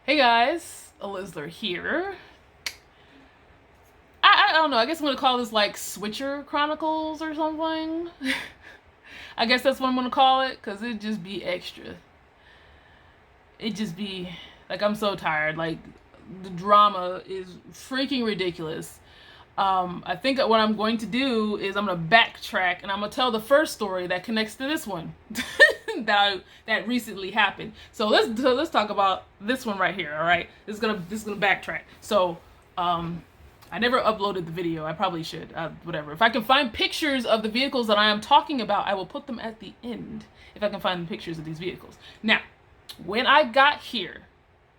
Hey guys, Elizler here. I don't know, I guess I'm gonna call this like Switcher Chronicles or something. I guess that's what I'm gonna call it, because it'd just be extra. It'd just be like I'm so tired. Like the drama is freaking ridiculous. I think what I'm going to do is I'm gonna backtrack and I'm gonna tell the first story that connects to this one that recently happened. So let's talk about this one right here. All right, this is gonna backtrack. So I never uploaded the video. I probably should. Whatever. If I can find pictures of the vehicles that I am talking about, I will put them at the end. If I can find the pictures of these vehicles. Now, when I got here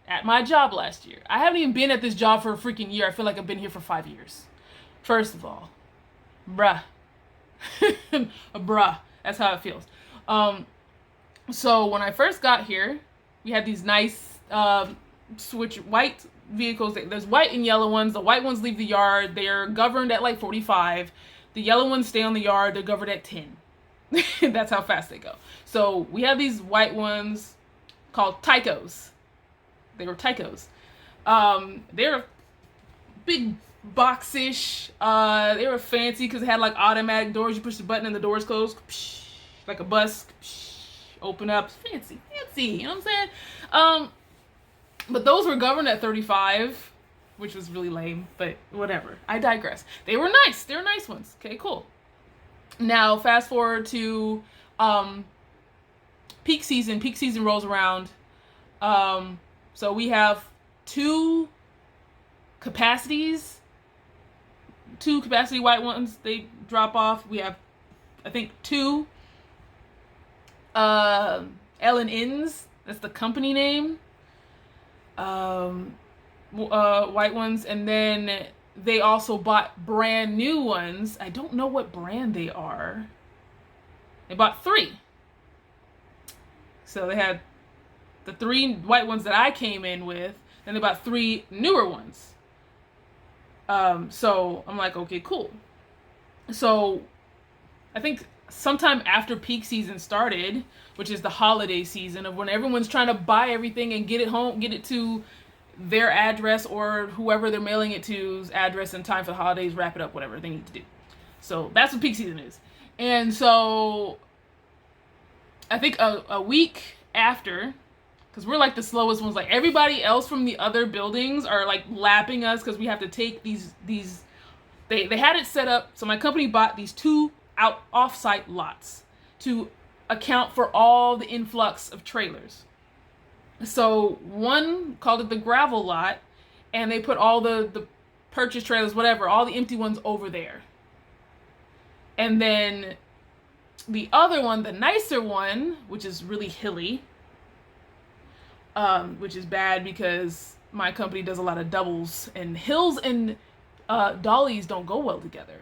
at my job last year, I haven't even been at this job for a freaking year. I feel like I've been here for 5 years. First of all, bruh. Bruh. That's how it feels. So when I first got here, we had these nice switch white vehicles. There's white and yellow ones. The white ones leave the yard. They're governed at like 45. The yellow ones stay on the yard. They're governed at 10. That's how fast they go. So we have these white ones called Tycos. They were Tycos. They're big boxish. They were fancy because they had like automatic doors. You push the button and the doors close. Like a bus. Open up. Fancy. You know what I'm saying? But those were governed at 35, which was really lame, but whatever. I digress. They were nice. They were nice ones. Okay, cool. Now, fast forward to peak season. Peak season rolls around. So we have two capacity white ones. They drop off. We have, I think, two L&Ns. That's the company name. White ones, and then they also bought brand new ones. I don't know what brand they are. They bought three. So they had the three white ones that I came in with, and they bought three newer ones. So I'm like, okay, cool. So I think sometime after peak season started, which is the holiday season of when everyone's trying to buy everything and get it home, get it to their address or whoever they're mailing it to's address in time for the holidays, wrap it up, whatever they need to do. So that's what peak season is. And so I think a week after, because we're like the slowest ones, like everybody else from the other buildings are like lapping us because we have to take these they had it set up. So my company bought these two off-site lots to account for all the influx of trailers. So one called it the gravel lot, and they put all the purchase trailers, whatever, all the empty ones over there. And then the other one, the nicer one, which is really hilly, which is bad because my company does a lot of doubles, and hills and dollies don't go well together.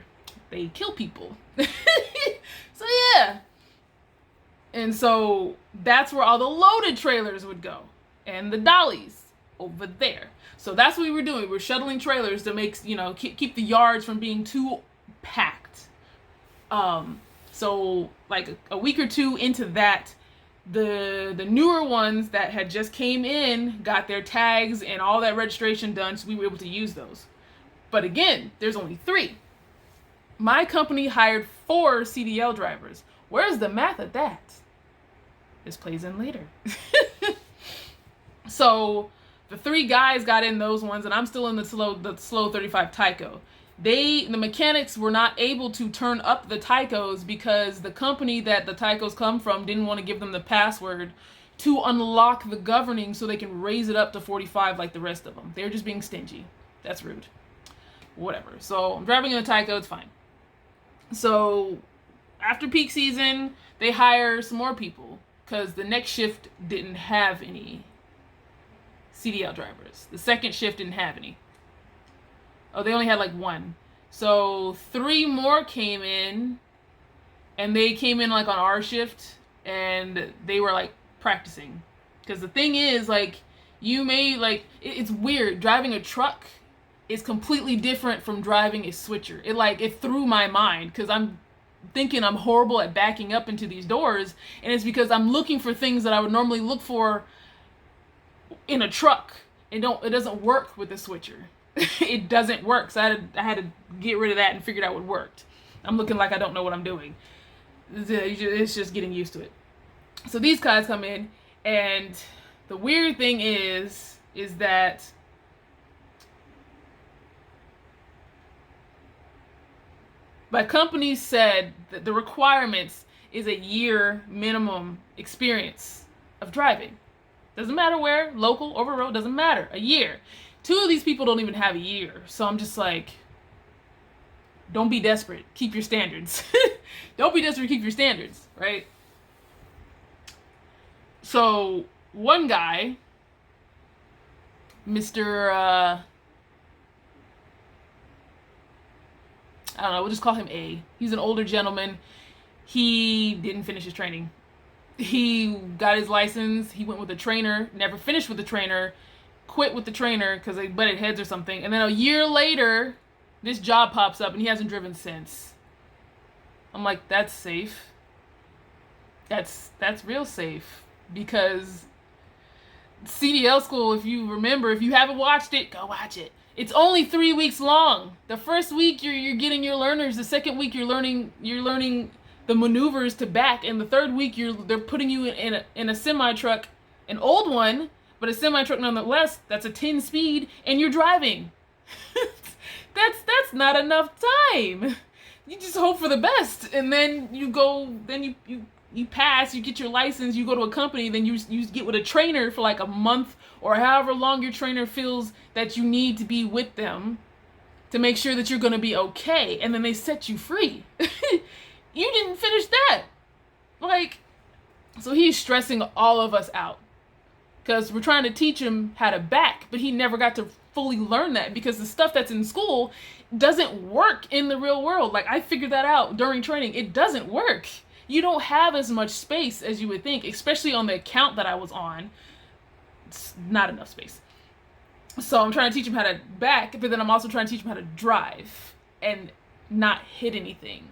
They kill people. So yeah. And so that's where all the loaded trailers would go. And the dollies over there. So that's what we were doing. We're shuttling trailers to make, keep the yards from being too packed. So like a week or two into that, the newer ones that had just came in got their tags and all that registration done, so we were able to use those. But again, there's only three. My company hired 4 CDL drivers. Where's the math of that? This plays in later. So the 3 guys got in those ones, and I'm still in the slow 35 Tyco. The mechanics were not able to turn up the Tycos because the company that the Tycos come from didn't want to give them the password to unlock the governing so they can raise it up to 45 like the rest of them. They're just being stingy. That's rude. Whatever. So I'm driving in a Tyco, it's fine. So after peak season, they hire some more people because the next shift didn't have any CDL drivers. The second shift didn't have any. Oh, they only had like 1. So 3 more came in, and they came in like on our shift, and they were like practicing. Because the thing is, like, you may like, it's weird. Driving a truck is completely different from driving a switcher. It threw my mind because I'm thinking I'm horrible at backing up into these doors, and it's because I'm looking for things that I would normally look for in a truck. It doesn't work with the switcher. It doesn't work. So I had to get rid of that and figured out what worked. I'm looking like I don't know what I'm doing. It's just getting used to it. So these guys come in, and the weird thing is that my company said that the requirements is a year minimum experience of driving. Doesn't matter where, local, over road, doesn't matter. A year. 2 of these people don't even have a year. So I'm just like, don't be desperate. Keep your standards. Don't be desperate. Keep your standards, right? So one guy, Mr. I don't know, we'll just call him A. He's an older gentleman. He didn't finish his training. He got his license. He went with a trainer, never finished with the trainer, quit with the trainer because they butted heads or something. And then a year later, this job pops up and he hasn't driven since. I'm like, that's safe. That's real safe, because CDL school, if you remember, if you haven't watched it, go watch it. It's only 3 weeks long. The first week you're getting your learners. The second week you're learning the maneuvers to back, and the third week they're putting you in a semi truck, an old one, but a semi truck nonetheless. That's a 10 speed, and you're driving. That's not enough time. You just hope for the best, and then you go. Then you pass. You get your license. You go to a company. Then you get with a trainer for like a month or however long your trainer feels that you need to be with them to make sure that you're going to be okay, and then they set you free. You didn't finish that. Like, so he's stressing all of us out because we're trying to teach him how to back, but he never got to fully learn that because the stuff that's in school doesn't work in the real world. Like, I figured that out during training. It doesn't work. You don't have as much space as you would think, especially on the account that I was on. It's not enough space. So I'm trying to teach him how to back, but then I'm also trying to teach him how to drive and not hit anything.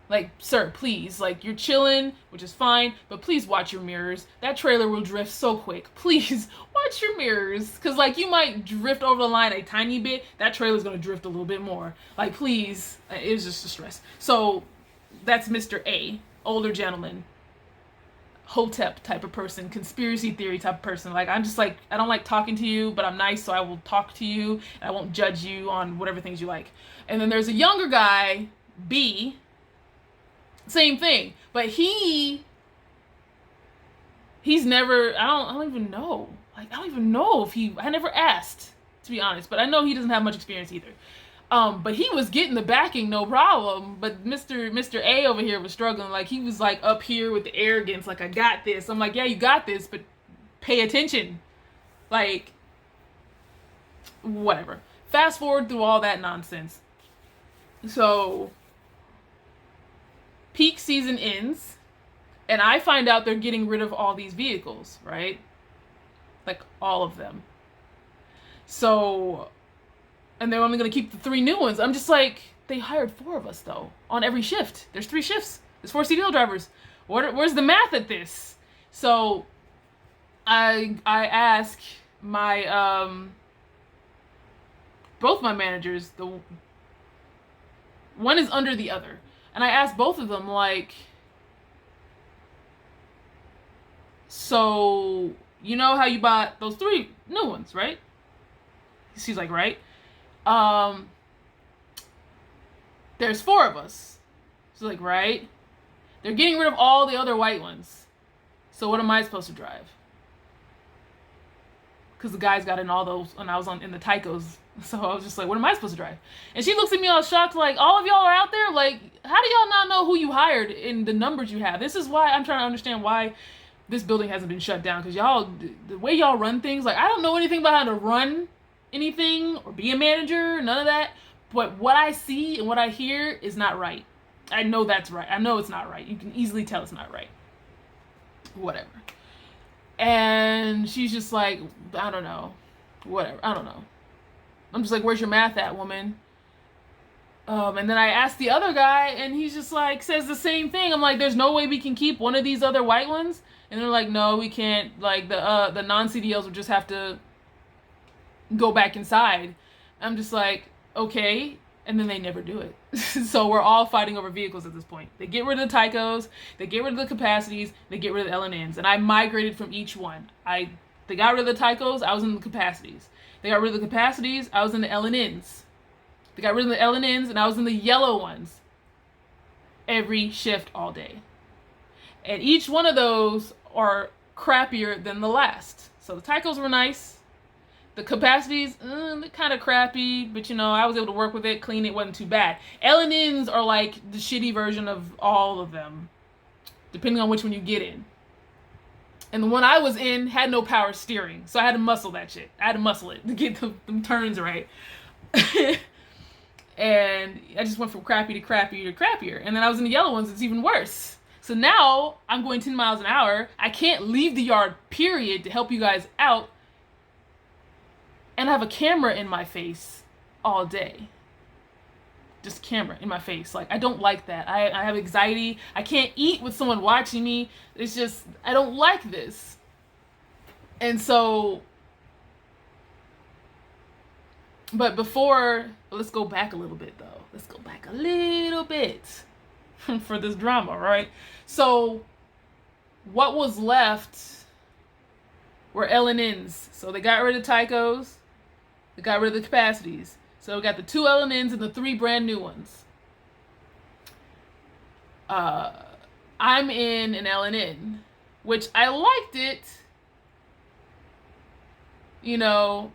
Like, sir, please, like, you're chilling, which is fine, but please watch your mirrors. That trailer will drift so quick. Please watch your mirrors, because, like, you might drift over the line a tiny bit. That trailer's going to drift a little bit more. Like, please. It was just a stress. So that's Mr. A, older gentleman, Hotep type of person, conspiracy theory type of person. Like, I'm just like, I don't like talking to you, but I'm nice, so I will talk to you, and I won't judge you on whatever things you like. And then there's a younger guy, B. Same thing, but he's never. I don't even know. Like, I don't even know if I never asked, to be honest. But I know he doesn't have much experience either. But he was getting the backing, no problem. But Mr. A over here was struggling. Like, he was like up here with the arrogance, like, I got this. I'm like, yeah, you got this, but pay attention. Like, whatever. Fast forward through all that nonsense. So peak season ends, and I find out they're getting rid of all these vehicles, right? Like, all of them. So, and they're only going to keep the 3 new ones. I'm just like, they hired 4 of us, though, on every shift. There's 3 shifts. There's 4 CDL drivers. Where's the math at this? So, I ask my, both my managers, the one is under the other. And I asked both of them, like, so, you know how you bought those 3 new ones, right? She's like, right. There's 4 of us. She's like, right. They're getting rid of all the other white ones. So what am I supposed to drive? Because the guys got in all those when I was in the Tycos. So I was just like, what am I supposed to drive? And she looks at me all shocked, like, all of y'all are out there? Like, how do y'all not know who you hired in the numbers you have? This is why I'm trying to understand why this building hasn't been shut down. Because y'all, the way y'all run things, like, I don't know anything about how to run anything or be a manager, none of that. But what I see and what I hear is not right. I know that's right. I know it's not right. You can easily tell it's not right. Whatever. And she's just like, I don't know. Whatever. I don't know. I'm just like, where's your math at, woman? And then I asked the other guy, and he's just like, says the same thing. I'm like, there's no way we can keep one of these other white ones? And they're like, no, we can't. Like, the non-CDLs would just have to go back inside. I'm just like, okay. And then they never do it. So we're all fighting over vehicles at this point. They get rid of the Tycos, they get rid of the capacities, they get rid of the LNNs. And I migrated from each one. They got rid of the Tycos, I was in the capacities. They got rid of the capacities, I was in the LNNs. They got rid of the LNNs, and I was in the yellow ones. Every shift all day. And each one of those are crappier than the last. So the Tycos were nice. The capacities, they're kind of crappy, but I was able to work with it, clean it, wasn't too bad. LNNs are like the shitty version of all of them, depending on which one you get in. And the one I was in had no power steering, so I had to muscle that shit. I had to muscle it to get them turns right. And I just went from crappy to crappy to crappier. And then I was in the yellow ones, it's even worse. So now I'm going 10 miles an hour. I can't leave the yard, period, to help you guys out. And I have a camera in my face all day. Just camera in my face. Like, I don't like that. I have anxiety. I can't eat with someone watching me. It's just, I don't like this. And so, but let's go back a little bit though. Let's go back a little bit for this drama, right? So, what was left were LNNs. So they got rid of Tycos. They got rid of the capacities. So we got the 2 LNNs and the 3 brand new ones. I'm in an LNN, which I liked it,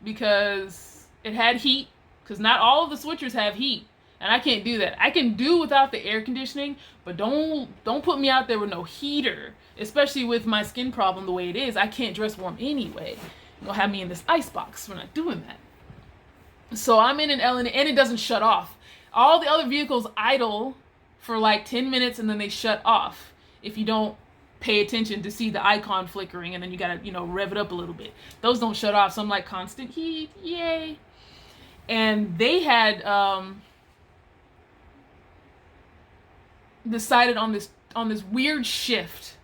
because it had heat, because not all of the switchers have heat, and I can't do that. I can do without the air conditioning, but don't put me out there with no heater, especially with my skin problem the way it is. I can't dress warm anyway. You're gonna have me in this ice box. We're not doing that. So I'm in an LNN, and it doesn't shut off. All the other vehicles idle for like 10 minutes, and then they shut off if you don't pay attention to see the icon flickering, and then you gotta, rev it up a little bit. Those don't shut off, so I'm like constant heat, yay. And they had decided on this weird shift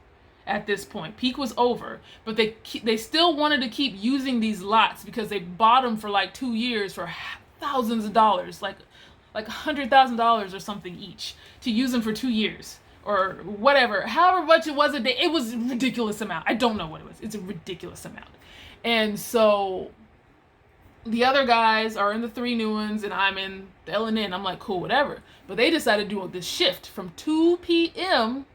at this point. Peak was over, but they still wanted to keep using these lots because they bought them for like 2 years for thousands of dollars, like $100,000 or something each, to use them for 2 years or whatever, however much it was a day. It was a ridiculous amount. I don't know what it was. It's a ridiculous amount. And so the other guys are in the 3 new ones, and I'm in the LNN. I'm like, cool, whatever. But they decided to do this shift from 2 p.m.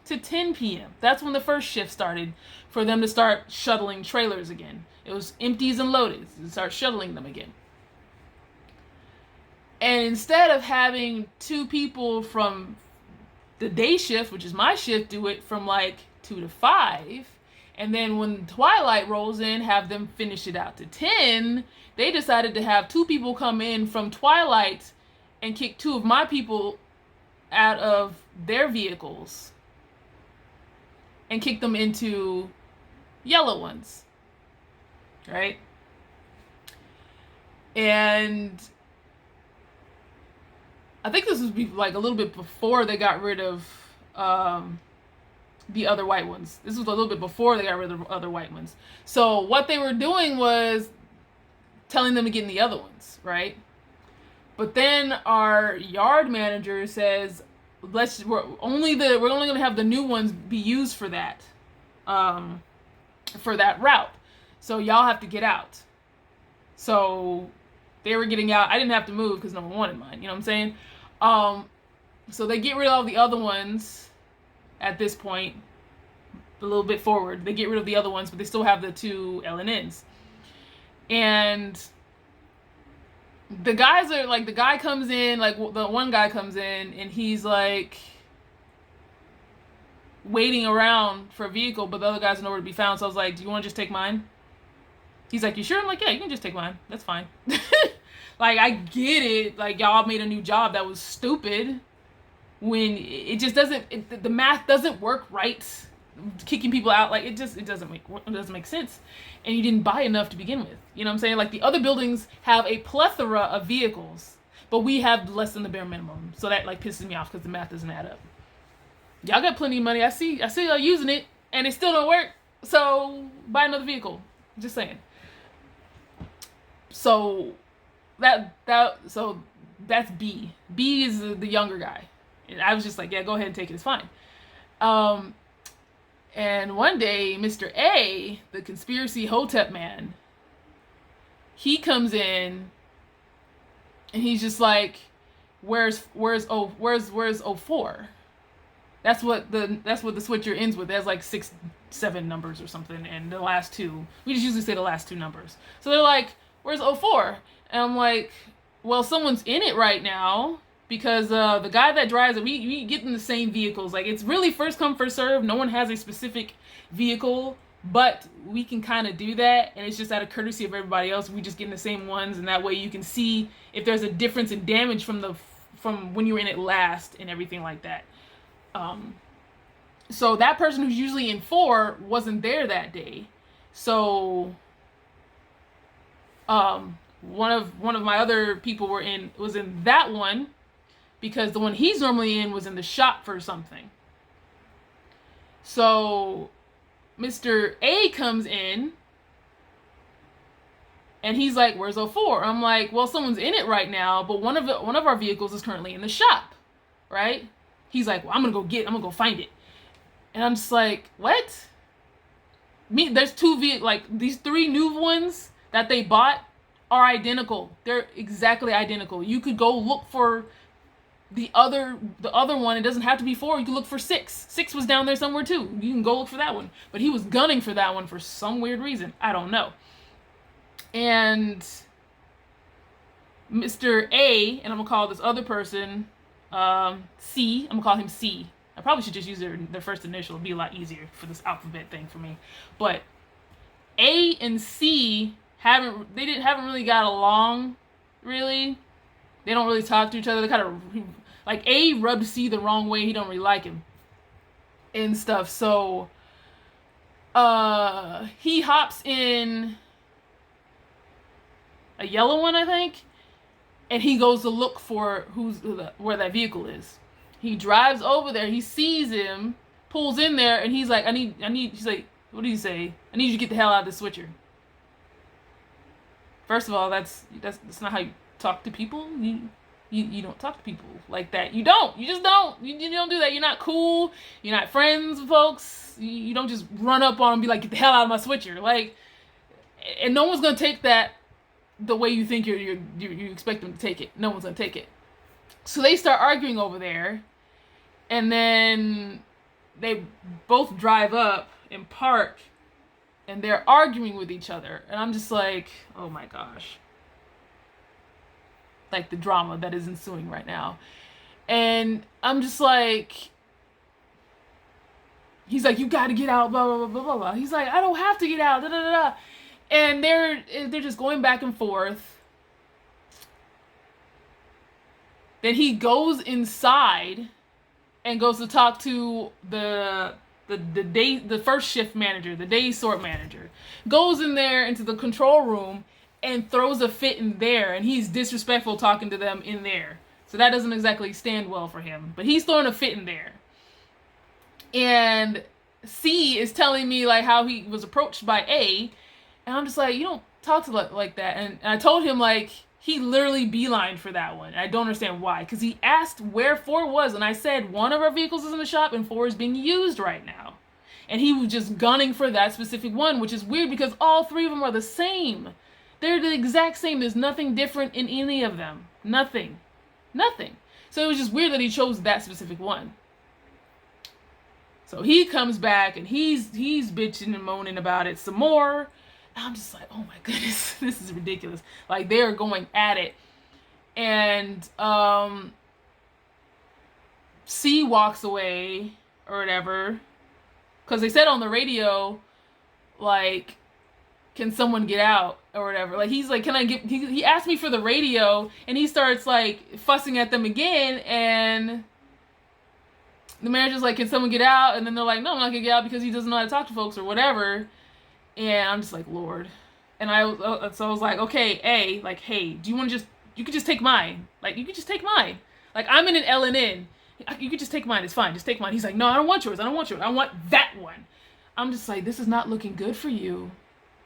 to 10 p.m. That's when the first shift started for them to start shuttling trailers again. It was empties and loadeds, and start shuttling them again. And instead of having 2 people from the day shift, which is my shift, do it from like 2 to 5, and then when twilight rolls in, have them finish it out to 10, they decided to have 2 people come in from twilight and kick 2 of my people out of their vehicles and kick them into yellow ones, right? And I think this was like a little bit before they got rid of the other white ones. This was a little bit before they got rid of the other white ones. So what they were doing was telling them to get in the other ones, right? But then our yard manager says, we're only going to have the new ones be used for that route. So y'all have to get out. So they were getting out. I didn't have to move because no one wanted mine. You know what I'm saying? So they get rid of all the other ones at this point, a little bit forward. They get rid of the other ones, but they still have the 2 LNNs. And the guys are like, the guy comes in, like the one guy comes in, and he's like waiting around for a vehicle, but the other guys are nowhere to be found. So I was like, do you want to just take mine? He's like, you sure? I'm like, yeah, you can just take mine. That's fine. Like, I get it. Like, y'all made a new job that was stupid when it just doesn't, the math doesn't work right. Kicking people out, like, it doesn't make sense. And you didn't buy enough to begin with. You know what I'm saying? Like, the other buildings have a plethora of vehicles, but we have less than the bare minimum. So that, like, pisses me off because the math doesn't add up. Y'all got plenty of money. I see y'all using it, and it still don't work. So buy another vehicle. Just saying. So so that's B. B is the younger guy. And I was just like, yeah, go ahead and take it. It's fine. And one day, Mr. A, the conspiracy hotep man, he comes in and he's just like, where's 04? That's what the switcher ends with. There's like 6-7 numbers or something, and the last two, we just usually say the last two numbers. So they're like, where's 04? And I'm like, well, someone's in it right now, because the guy that drives it, we get in the same vehicles. Like, it's really first come, first serve. No one has a specific vehicle, but we can kind of do that, and it's just out of courtesy of everybody else. We just get in the same ones, and that way you can see if there's a difference in damage from when you were in it last and everything like that. So that person who's usually in 4 wasn't there that day. So one of my other people was in that one, because the one he's normally in was in the shop for something. So Mr. A comes in and he's like, where's 04? I'm like, well, someone's in it right now, but one of our vehicles is currently in the shop, right? He's like, well, I'm gonna go find it. And I'm just like, what? There's two like these 3 new ones that they bought are identical. They're exactly identical. You could go look for the other one. It doesn't have to be 4. You can look for 6. 6 was down there somewhere too. You can go look for that one. But he was gunning for that one for some weird reason. I don't know. And Mr. A, and I'm gonna call this other person C. I'm gonna call him C. I probably should just use their first initial. It'd be a lot easier for this alphabet thing for me. But A and C haven't really got along, really. They don't really talk to each other. They kind of, like, A rubbed C the wrong way. He don't really like him and stuff. So he hops in a yellow one, I think, and he goes to look for where that vehicle is. He drives over there. He sees him, pulls in there, and he's like, I need. He's like, what do you say? I need you to get the hell out of the switcher. First of all, that's not how you talk to people. You don't talk to people like that. You don't. You just don't. You don't do that. You're not cool. You're not friends with folks. You don't just run up on them and be like, get the hell out of my switcher. Like, and no one's gonna take that the way you think you expect them to take it. No one's gonna take it. So they start arguing over there, and then they both drive up and park, and they're arguing with each other. And I'm just like, oh my gosh. Like, the drama that is ensuing right now. And I'm just like, he's like, you gotta get out, blah, blah, blah, blah, blah. He's like, I don't have to get out, da, da, da, da. And they're just going back and forth. Then he goes inside and goes to talk to the first shift manager, the day sort manager. Goes in there into the control room and throws a fit in there, and he's disrespectful talking to them in there. So that doesn't exactly stand well for him. But he's throwing a fit in there. And C is telling me like how he was approached by A, and I'm just like, you don't talk to like that. And I told him like he literally beelined for that one. I don't understand why, because he asked where 4 was, and I said one of our vehicles is in the shop and 4 is being used right now. And he was just gunning for that specific one, which is weird because all 3 of them are the same. They're the exact same. There's nothing different in any of them. Nothing. So it was just weird that he chose that specific one. So he comes back and he's bitching and moaning about it some more. And I'm just like, oh my goodness, this is ridiculous. Like, they're going at it. And C walks away or whatever. Because they said on the radio, like, can someone get out or whatever. Like, he's like, can I get, he asked me for the radio, and he starts like fussing at them again, and the manager's like, can someone get out? And then they're like, no, I'm not gonna get out because he doesn't know how to talk to folks or whatever. And I'm just like, Lord. And I was like, okay, A, like, hey, do you want to you could just take mine. Like, you could just take mine. Like, I'm in an L&N. You could just take mine. It's fine. Just take mine. He's like, no, I don't want yours. I want that one. I'm just like, this is not looking good for you.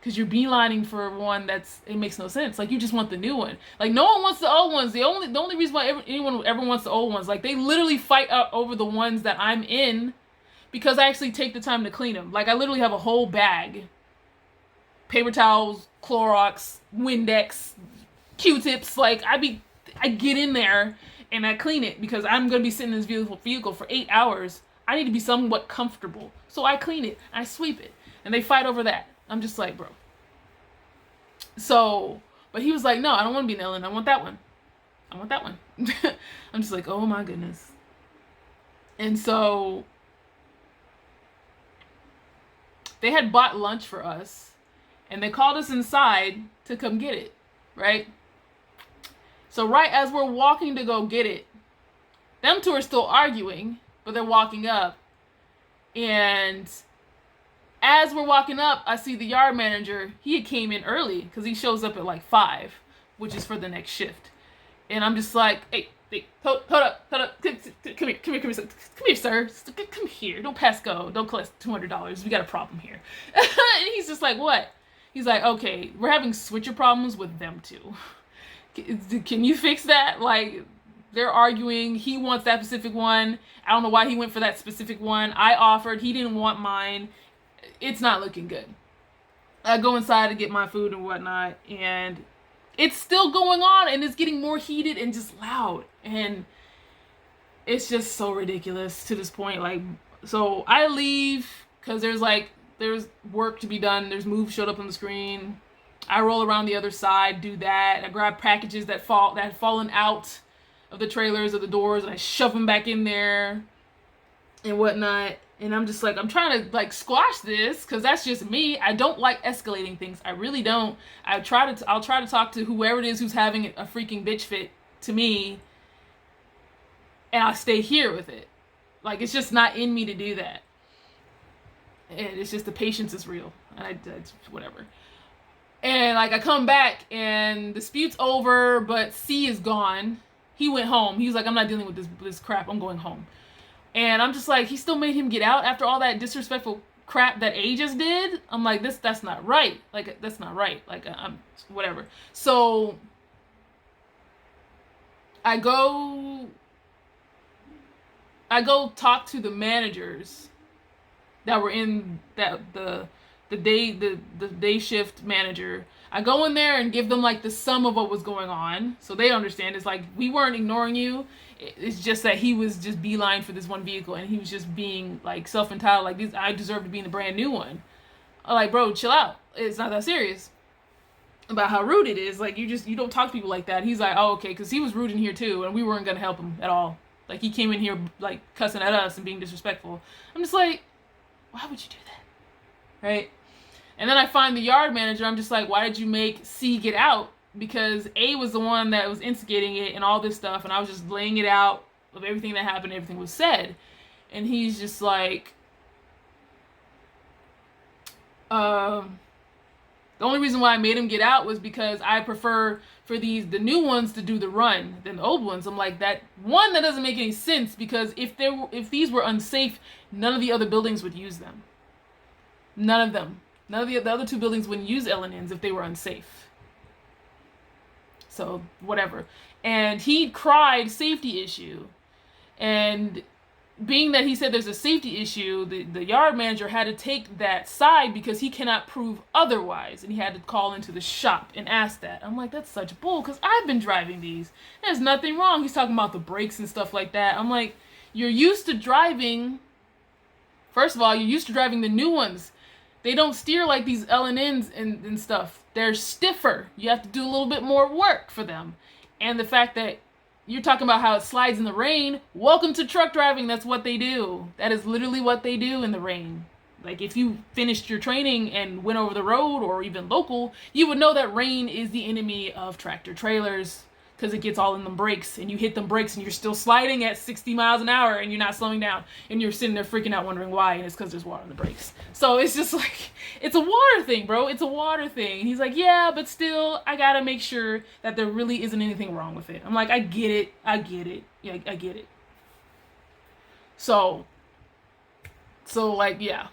because you're beelining for one it makes no sense. Like, you just want the new one. Like, no one wants the old ones. The only reason why anyone ever wants the old ones, like, they literally fight over the ones that I'm in because I actually take the time to clean them. Like, I literally have a whole bag, paper towels, Clorox, Windex, Q-tips. Like, I get in there and I clean it because I'm gonna be sitting in this beautiful vehicle for 8 hours. I need to be somewhat comfortable, so I clean it, I sweep it, and they fight over that. I'm just like, bro. So, but he was like, no, I don't want to be an Ellen. I want that one. I want that one. I'm just like, oh my goodness. And so they had bought lunch for us, and they called us inside to come get it, right? So right as we're walking to go get it, them two are still arguing, but they're walking up. And as we're walking up, I see the yard manager. He had came in early because he shows up at like 5, which is for the next shift. And I'm just like, hey, hold up. Come here, sir. Come here. Don't pass go. Don't collect $200. We got a problem here. And he's just like, what? He's like, okay, we're having switcher problems with them two. Can you fix that? Like, they're arguing. He wants that specific one. I don't know why he went for that specific one. I offered. He didn't want mine. It's not looking good. I go inside to get my food and whatnot, and it's still going on, and it's getting more heated and just loud, and it's just so ridiculous to this point. Like, so I leave because there's work to be done. There's moves showed up on the screen. I roll around the other side, do that. I grab packages that had fallen out of the trailers or the doors, and I shove them back in there and whatnot. And I'm just like, I'm trying to like squash this because that's just me. I don't like escalating things. I really don't. I'll try to talk to whoever it is who's having a freaking bitch fit to me, and I'll stay here with it. Like, it's just not in me to do that. And it's just the patience is real. And it's whatever. And like, I come back and the dispute's over, but C is gone. He went home. He was like, I'm not dealing with this crap. I'm going home. And I'm just like, he still made him get out after all that disrespectful crap that A just did. I'm like, that's not right. Like, that's not right. Like, I'm whatever. So I go talk to the managers that were in the day shift manager. I go in there and give them like the sum of what was going on, so they understand. It's like, we weren't ignoring you. It's just that he was just beeline for this one vehicle, and he was just being like self-entitled. Like, I deserve to be in the brand new one. I'm like, bro, chill out. It's not that serious about how rude it is. Like, you don't talk to people like that. He's like, oh, okay, because he was rude in here too, and we weren't gonna help him at all. Like, he came in here like cussing at us and being disrespectful. I'm just like, why would you do that? Right? And then I find the yard manager. I'm just like, why did you make C get out? Because A was the one that was instigating it and all this stuff, and I was just laying it out of everything that happened, everything was said. And he's just like, the only reason why I made him get out was because I prefer for the new ones to do the run than the old ones. I'm like, that doesn't make any sense, because if these were unsafe, none of the other buildings would use them. None of them. None of the other 2 buildings wouldn't use LNNs if they were unsafe. So, whatever. And he cried safety issue. And being that he said there's a safety issue, the yard manager had to take that side because he cannot prove otherwise. And he had to call into the shop and ask that. I'm like, that's such bull, because I've been driving these. There's nothing wrong. He's talking about the brakes and stuff like that. I'm like, you're used to driving... First of all, you're used to driving the new ones. They don't steer like these LNNs and stuff. They're stiffer. You have to do a little bit more work for them. And the fact that you're talking about how it slides in the rain, welcome to truck driving. That's what they do. That is literally what they do in the rain. Like, if you finished your training and went over the road or even local, you would know that rain is the enemy of tractor trailers, because it gets all in them brakes, and you hit them brakes and you're still sliding at 60 miles an hour and you're not slowing down, and you're sitting there freaking out wondering why, and it's because there's water in the brakes. So it's just like, it's a water thing, bro. It's a water thing. And he's like, yeah, but still, I gotta make sure that there really isn't anything wrong with it. I'm like, I get it. Yeah, I get it. So like, yeah.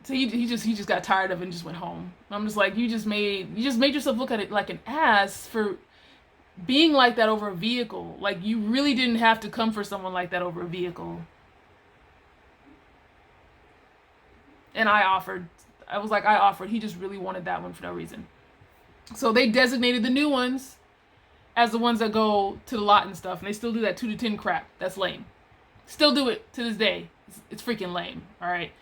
So he just got tired of it and just went home. I'm just like, you just made yourself look at it like an ass for being like that over a vehicle. Like, you really didn't have to come for someone like that over a vehicle. And I offered. I was like, I offered. He just really wanted that one for no reason. So they designated the new ones as the ones that go to the lot and stuff. And they still do that 2 to 10 crap. That's lame. Still do it to this day. It's freaking lame. All right.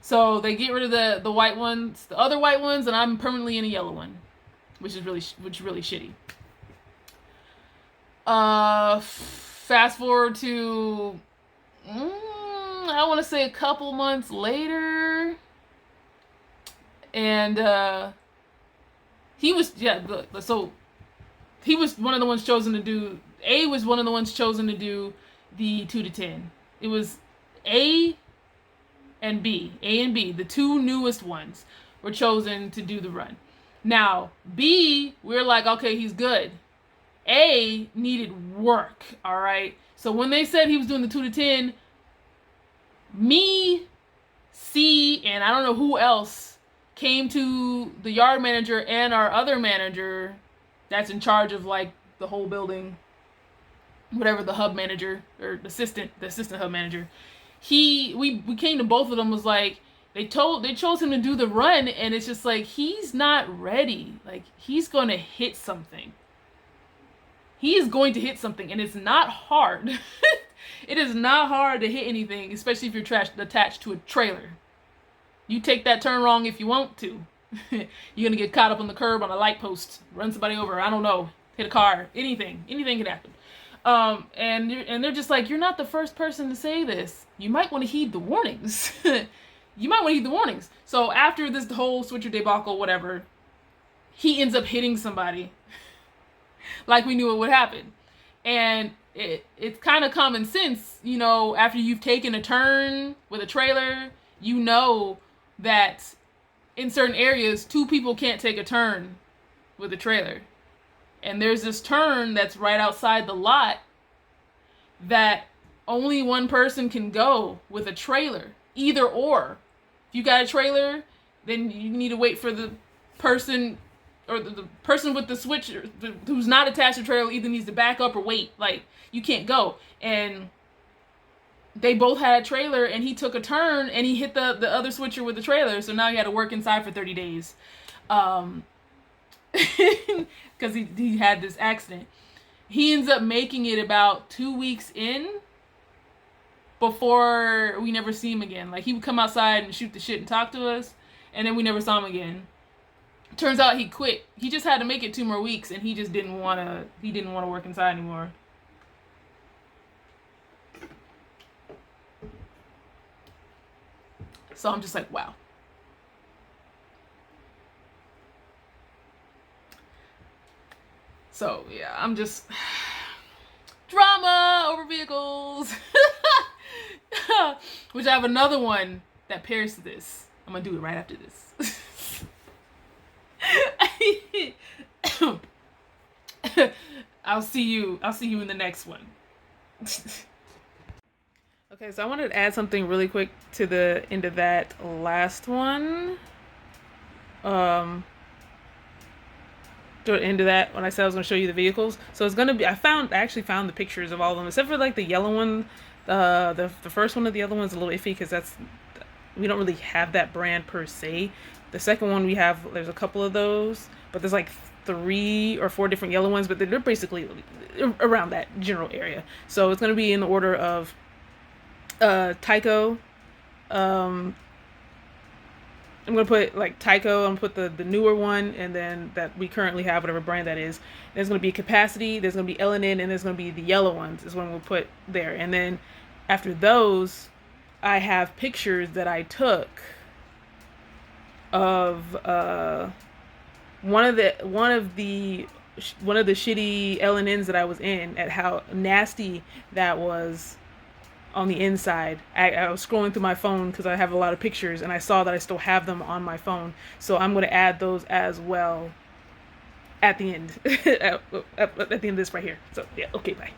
So they get rid of the white ones, the other white ones, and I'm permanently in a yellow one, which is really shitty. Fast forward to I want to say a couple months later, and he was so he was one of the ones chosen to do. A was one of the ones chosen to do the 2 to 10. It was A and B, the two newest ones, were chosen to do the run. Now, B, we're like, okay, he's good. A needed work, all right? So when they said he was doing the 2 to 10, me, C, and I don't know who else came to the yard manager and our other manager that's in charge of like the whole building, whatever, the hub manager or the assistant hub manager. We came to both of them, was like, they chose him to do the run, and it's just like, he's not ready. Like, he's going to hit something. He is going to hit something, and it's not hard. It is not hard to hit anything, especially if you're attached to a trailer. You take that turn wrong if you want to. You're going to get caught up on the curb on a light post, run somebody over, I don't know, hit a car, anything can happen. And they're just like, you're not the first person to say this. You might want to heed the warnings. So after this whole switcher debacle, whatever, he ends up hitting somebody. Like we knew it would happen. And it's kind of common sense, you know, after you've taken a turn with a trailer, you know that in certain areas, 2 people can't take a turn with a trailer. And there's this turn that's right outside the lot that only one person can go with a trailer. Either or. If you got a trailer, then you need to wait for the person, or the person with the switcher who's not attached to the trailer either needs to back up or wait. Like, you can't go. And they both had a trailer, and he took a turn and he hit the other switcher with the trailer. So now he had to work inside for 30 days. Because he had this accident. He ends up making it about 2 weeks in before we never see him again. Like, he would come outside and shoot the shit and talk to us, and then we never saw him again. Turns out he quit. He just had to make it 2 more weeks, and he just didn't want to work inside anymore. So I'm just like, wow. So yeah, I'm just drama over vehicles. Which I have another one that pairs to this. I'm gonna do it right after this. I'll see you in the next one. Okay, so I wanted to add something really quick to the end of that last one. To the end of that, when I said I was going to show you the vehicles. So it's going to be, I actually found the pictures of all of them, except for like the yellow one. The first one of the other one's a little iffy because we don't really have that brand per se. The second one there's a couple of those, but there's like 3 or 4 different yellow ones, but they're basically around that general area. So it's going to be in the order of Tyco. I'm going to put like Tyco, I'm going to put the newer one, and then that we currently have, whatever brand that is. There's going to be Capacity, there's going to be L&N, and there's going to be the yellow ones is what we'll put there. And then after those, I have pictures that I took of one of the shitty L&Ns that I was in, at how nasty that was on the inside. I was scrolling through my phone because I have a lot of pictures, and I saw that I still have them on my phone. So I'm going to add those as well at the end. At the end of this right here. So yeah, okay, bye.